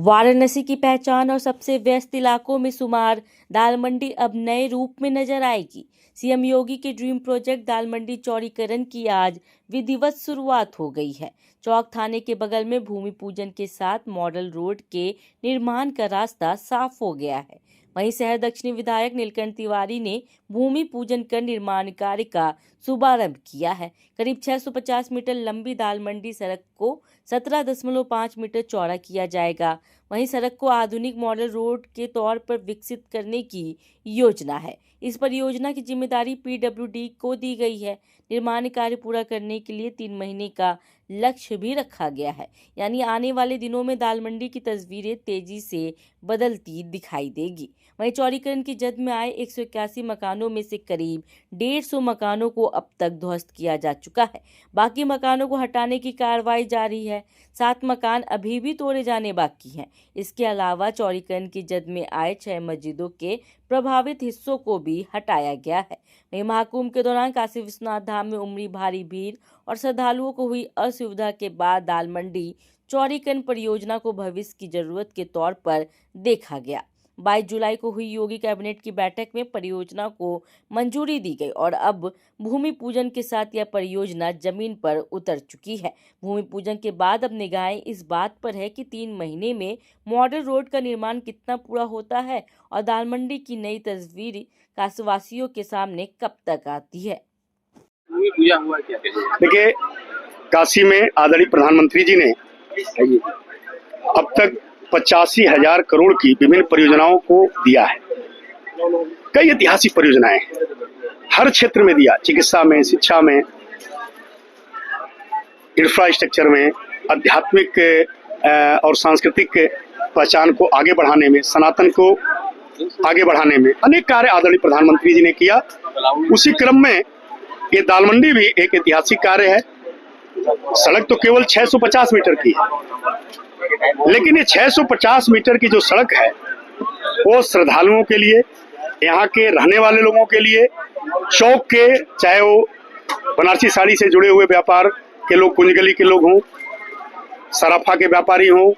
वाराणसी की पहचान और सबसे व्यस्त इलाकों में शुमार दाल मंडी अब नए रूप में नजर आएगी। सीएम योगी के ड्रीम प्रोजेक्ट दाल मंडी चौड़ीकरण की आज विधिवत शुरुआत हो गई है। चौक थाने के बगल में भूमि पूजन के साथ मॉडल रोड के निर्माण का रास्ता साफ हो गया है। वहीं शहर दक्षिणी विधायक नीलकंठ तिवारी ने भूमि पूजन कर निर्माण कार्य का शुभारंभ किया है। करीब 650 मीटर लंबी दाल मंडी सड़क को 17.5 मीटर चौड़ा किया जाएगा। वहीं सड़क को आधुनिक मॉडल रोड के तौर पर विकसित करने की योजना है। इस परियोजना की जिम्मेदारी पीडब्ल्यूडी को दी गई है। निर्माण कार्य पूरा करने के लिए 3 महीने का लक्ष्य भी रखा गया है। यानी आने वाले दिनों में दाल मंडी की तस्वीरें तेजी से बदलती दिखाई देगी। वहीं चौड़ीकरण की जद में आए 181 मकानों में से करीब 150 मकानों को अब तक ध्वस्त किया जा चुका है। बाकी मकानों को हटाने की कार्रवाई जारी है। 7 मकान अभी भी तोड़े जाने बाकी हैं। इसके अलावा चौड़ीकरण की जद में आए 6 मस्जिदों के प्रभावित हिस्सों को भी हटाया गया है। वहीं महाकुंभ के दौरान काशी विश्वनाथ धाम में उमड़ी भारी भीड़ और श्रद्धालुओं को हुई असुविधा के बाद दाल मंडी चौड़ीकरण परियोजना को भविष्य की जरूरत के तौर पर देखा गया। 22 जुलाई को हुई योगी कैबिनेट की बैठक में परियोजना को मंजूरी दी गई और अब भूमि पूजन के साथ यह परियोजना जमीन पर उतर चुकी है। भूमि पूजन के बाद अब निगाहें इस बात पर है कि 3 महीने में मॉडल रोड का निर्माण कितना पूरा होता है और दाल मंडी की नई तस्वीर काशीवासियों के सामने कब तक आती है। देखिए, काशी में आदरणीय प्रधानमंत्री जी ने अब तक 85,000 करोड़ की विभिन्न परियोजनाओं को दिया है। कई ऐतिहासिक परियोजनाएं हर क्षेत्र में दिया, चिकित्सा में, शिक्षा में, इंफ्रास्ट्रक्चर में, आध्यात्मिक और सांस्कृतिक पहचान को आगे बढ़ाने में, सनातन को आगे बढ़ाने में अनेक कार्य आदरणीय प्रधानमंत्री जी ने किया। उसी क्रम में ये दाल मंडी भी एक ऐतिहासिक कार्य है। सड़क तो केवल 650 मीटर की है, लेकिन ये 650 मीटर की जो सड़क है वो श्रद्धालुओं के लिए, यहाँ के रहने वाले लोगों के लिए, चौक के, चाहे वो बनारसी साड़ी से जुड़े हुए व्यापार के लोग, कुंजगली के लोग हों, सराफा के व्यापारी हों,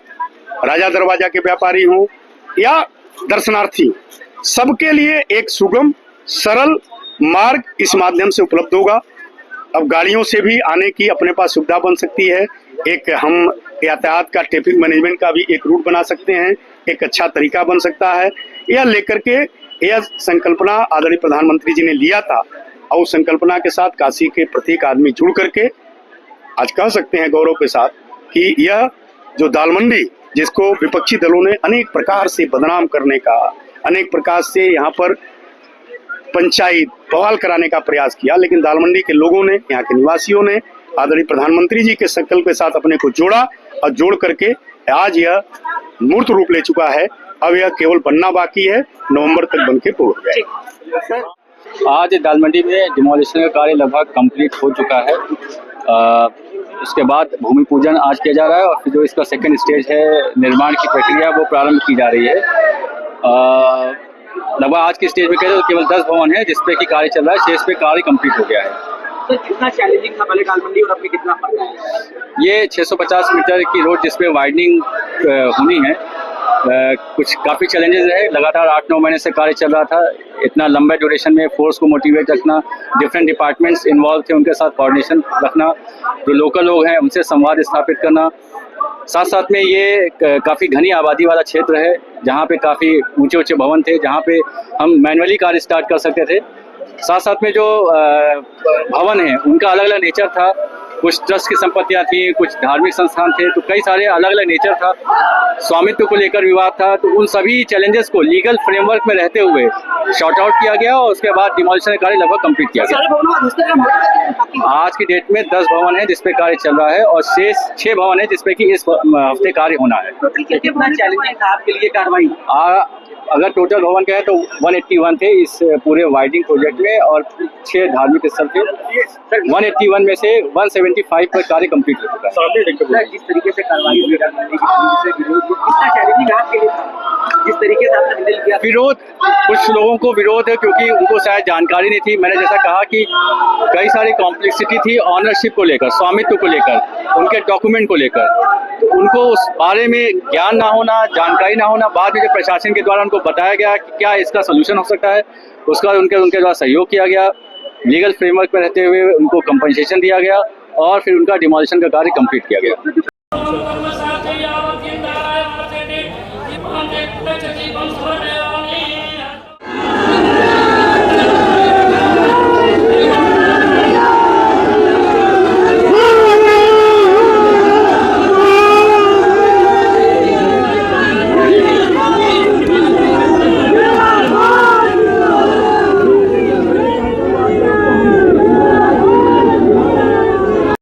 राजा दरवाजा के व्यापारी हों या दर्शनार्थी, सबके लिए एक सुगम सरल मार्ग इस माध्यम से उपलब्ध होगा। अब गाड़ियों से भी आने की अपने पास सुविधा बन सकती है। एक हम यातायात का, ट्रैफिक मैनेजमेंट का भी एक रूट बना सकते हैं। एक अच्छा तरीका बन सकता है। यह लेकर के यह संकल्पना आदरणीय प्रधानमंत्री जी ने लिया था और उस संकल्पना के साथ काशी के प्रत्येक आदमी जुड़ करके आज कह सकते हैं गौरव के साथ कि यह जो दाल मंडी, जिसको विपक्षी दलों ने अनेक प्रकार से बदनाम करने का, अनेक प्रकार से यहाँ पर पंचायत बवाल कराने का प्रयास किया, लेकिन दाल मंडी के लोगों ने, यहाँ के निवासियों ने आदरणीय प्रधानमंत्री जी के संकल्प के साथ अपने को जोड़ा और जोड़ करके आज यह मूर्त रूप ले चुका है। अब यह केवल बनना बाकी है, नवंबर तक बनके पूर्ण हो जाएगा। आज दाल मंडी में डिमोलिशन का कार्य लगभग कंप्लीट हो चुका है। उसके बाद भूमि पूजन आज किया जा रहा है और फिर जो इसका सेकंड स्टेज है, निर्माण की प्रक्रिया, वो प्रारंभ की जा रही है। लगभग आज के स्टेज में कह रहे तो केवल 10 भवन है जिसपे की कार्य चल रहा है। शेष पे कार्य कंप्लीट हो गया है। तो कितना चैलेंजिंग था पहले दाल मंडी और अब में कितना फर्क है? ये 650 मीटर की रोड जिसपे वाइडनिंग होनी है, कुछ काफ़ी चैलेंजेस रहे। लगातार 8-9 महीने से कार्य चल रहा था। इतना लंबे ड्यूरेशन में फोर्स को मोटिवेट रखना, डिफरेंट डिपार्टमेंट्स इन्वॉल्व थे, उनके साथ कोऑर्डिनेशन रखना, जो लोकल लोग हैं उनसे संवाद स्थापित करना। साथ साथ में ये काफ़ी घनी आबादी वाला क्षेत्र है जहाँ पे काफ़ी ऊंचे ऊंचे भवन थे, जहाँ पे हम मैनुअली कार्य स्टार्ट कर सकते थे। साथ साथ में जो भवन है उनका अलग अलग नेचर था। कुछ ट्रस्ट की संपत्तियां थी, कुछ धार्मिक संस्थान थे, तो कई सारे अलग अलग नेचर था। स्वामित्व को लेकर विवाद था। तो उन सभी चैलेंजेस को लीगल फ्रेमवर्क में रहते हुए शॉर्ट आउट किया गया और उसके बाद डिमोलिशन कार्य लगभग कंप्लीट किया गया। आज की डेट में 10 भवन है जिसपे कार्य चल रहा है और शेष 6 भवन है जिसपे कि इस हफ्ते कार्य होना है। कितना चैलेंजिंग था आपके लिए कार्रवाई? अगर टोटल भवन का है तो 181 थे इस पूरे वाइडिंग प्रोजेक्ट में और 6 धार्मिक स्थल थे। 181 में से 175 पर कार्य कंप्लीट हो चुका है। जिस तरीके से कार्रवाई हुई, कितना चैलेंजिंग आपके लिए जिस तरीके से आपने हैंडल किया? विरोध, कुछ लोगों को विरोध है क्योंकि उनको शायद जानकारी नहीं थी। मैंने जैसा कहा कि कई सारी कॉम्प्लेक्सिटी थी ऑनरशिप को लेकर, स्वामित्व को लेकर, उनके डॉक्यूमेंट को लेकर। तो उनको उस बारे में ज्ञान ना होना, जानकारी ना होना, बाद में जब प्रशासन के द्वारा उनको बताया गया कि क्या इसका सोल्यूशन हो सकता है, उसका उनके द्वारा सहयोग किया गया, लीगल फ्रेमवर्क पर रहते हुए उनको कंपनसेशन दिया गया और फिर उनका डिमोलिशन का कार्य कंप्लीट किया गया।